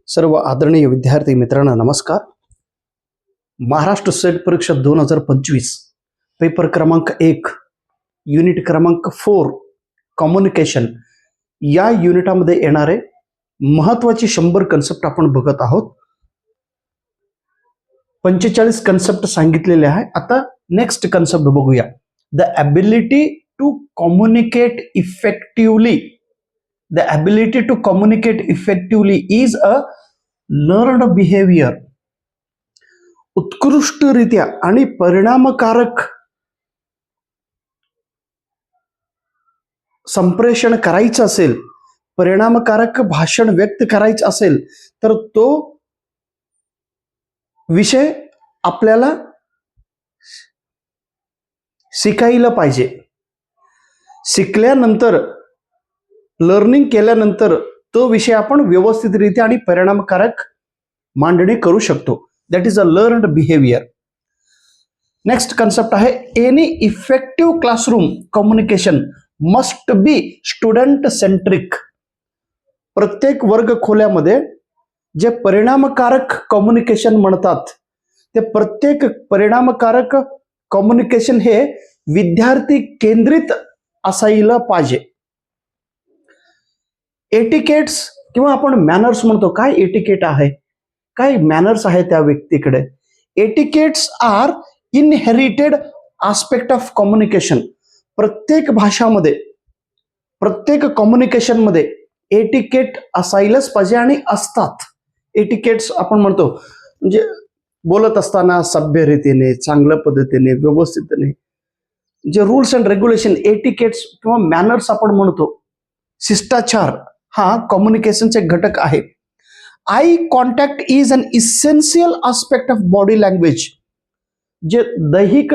सर्व आदरणीय विद्यार्थी मित्रांना नमस्कार. महाराष्ट्र सेट परीक्षा 2025 पेपर क्रमांक 1 युनिट क्रमांक 4 कम्युनिकेशन या युनिटामध्ये येणारे महत्त्वाचे 100 कन्सेप्ट आपण बघत आहोत. 45 कन्सेप्ट सांगितलेले आहे. आता नेक्स्ट कन्सेप्ट बघूया. The ability to communicate effectively. The ability to communicate effectively is a learned behavior. उत्कृष्टरित्या आणि परिणामकारक संप्रेषण करायचं असेल, परिणामकारक भाषण व्यक्त करायचं असेल तर तो विषय आपल्याला शिकायला पाहिजे. शिकल्यानंतर लर्निंग केल्यानंतर तो विषय आपण व्यवस्थितरित्या आणि परिणामकारक मांडणी करू शकतो. That is a learned behaviour. Next concept आहे any effective classroom communication must be student centric. प्रत्येक वर्ग खोल्यामध्ये जे परिणामकारक कम्युनिकेशन म्हणतात ते प्रत्येक परिणामकारक कम्युनिकेशन हे विद्यार्थी केंद्रित असायला पाहिजे. एटिकेट्स किंवा आपण मॅनर्स म्हणतो. काय एटिकेट आहे, काय मॅनर्स आहे त्या व्यक्तीकडे. Etiquettes are inherited aspect of communication. प्रत्येक भाषामध्ये प्रत्येक कम्युनिकेशन मध्ये एटिकेट असायलाच पाहिजे आणि असतात. एटिकेट्स आपण म्हणतो म्हणजे बोलत असताना सभ्य रीतीने, चांगल्या पद्धतीने, व्यवस्थितने जे रूल्स अँड रेग्युलेशन, एटिकेट्स किंवा मॅनर्स आपण म्हणतो. शिष्टाचार हा कम्युनिकेशनचे घटक आहे. Eye contact is an essential aspect of body language. जे दैहिक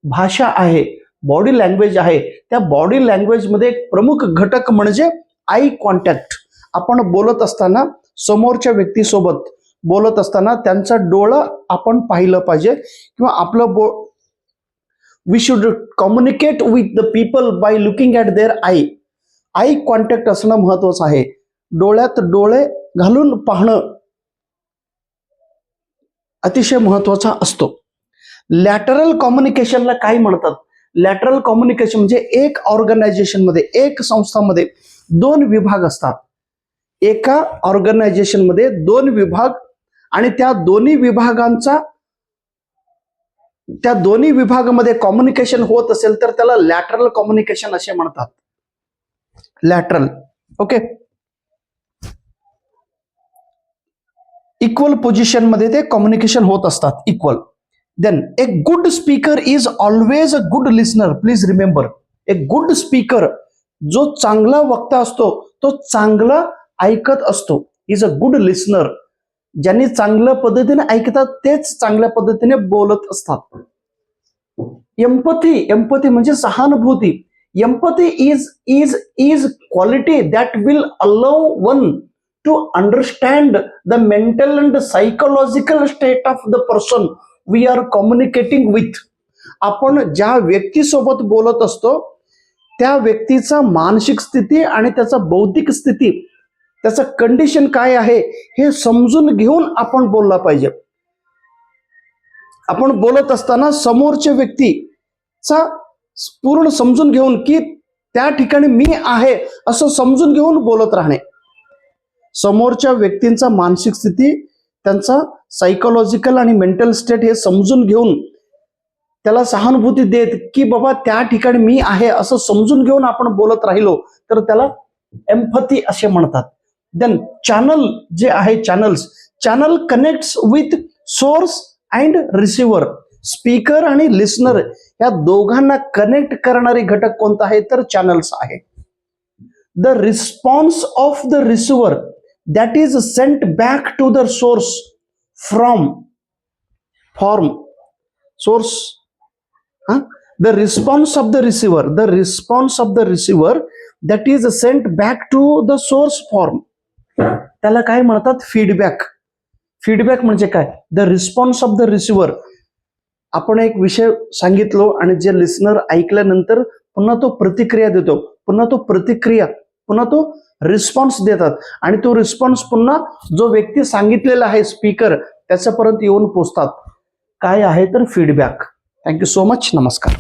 भाषा आहे, बॉडी लँग्वेज आहे, त्या बॉडी लँग्वेज मध्ये एक प्रमुख घटक म्हणजे आय कॉन्टॅक्ट. आपण बोलत असताना समोरच्या व्यक्तीसोबत बोलत असताना त्यांचा डोळं आपण पाहिलं पाहिजे किंवा आपलं we should communicate with the people by looking at their eye. Eye contact असणं महत्वाचं आहे. डोळ्यात डोळे घालून पाहणं अतिशय महत्वाचा असतो. लॅटरल कम्युनिकेशनला काय म्हणतात? लॅटरल कम्युनिकेशन म्हणजे एक ऑर्गनायझेशन मध्ये, एक संस्थामध्ये 2 विभाग असतात. एका ऑर्गनायझेशन मध्ये 2 विभाग आणि त्या दोन्ही विभागामध्ये कम्युनिकेशन होत असेल तर त्याला लॅटरल कम्युनिकेशन असे म्हणतात. लॅटरल. ओके. इक्वल पोझिशन मध्ये ते कम्युनिकेशन होत असतात. Equal. Then a good speaker is always a good listener. Please remember, a good speaker जो चांगला वक्ता असतो तो चांगला ऐकत असतो. Is a good listener. ज्यांनी चांगल्या पद्धतीने ऐकतात तेच चांगल्या पद्धतीने बोलत असतात. एम्पथी म्हणजे सहानुभूती. Empathy is quality that will allow one to understand the mental and psychological state of the person we are communicating with. आपण ज्या व्यक्तीसोबत बोलत असतो त्या व्यक्तीचा मानसिक स्थिती आणि त्याचा बौद्धिक स्थिती, त्याचा कंडिशन काय आहे हे समजून घेऊन आपण बोलला पाहिजे. आपण बोलत असताना समोरच्या व्यक्तीचा पूर्ण समजून घेऊन की त्या ठिकाणी मी आहे असं समजून घेऊन बोलत राहणे. समोरच्या व्यक्तींचा मानसिक स्थिती, त्यांचा सायकोलॉजिकल आणि मेंटल स्टेट हे समजून घेऊन त्याला सहानुभूती देत की बाबा त्या ठिकाणी मी आहे असं समजून घेऊन आपण बोलत राहिलो तर त्याला एम्पथी असे म्हणतात. देन चॅनल जे आहे, channel connects with source and receiver. Speaker आणि लिसनर या दोघांना कनेक्ट करणारे घटक कोणता आहे तर चॅनल्स आहे. The response of the receiver that is sent back to the source form source. The response of the receiver that is sent back to the source form. त्याला काय म्हणतात? फीडबॅक. फीडबॅक म्हणजे काय? The response of the receiver. आपण एक विषय सांगितलो आणि जे लिसनर ऐकल्यानंतर पुन्हा तो प्रतिक्रिया देतो. पुन्हा तो प्रतिक्रिया पुन्हा तो रिस्पॉन्स देतात आणि तो रिस्पॉन्स पुन्हा जो व्यक्ती सांगितलेला आहे स्पीकर त्याच्यापर्यंत येऊन पोचतात. काय आहे तर फीडबॅक. Thank you so much. नमस्कार.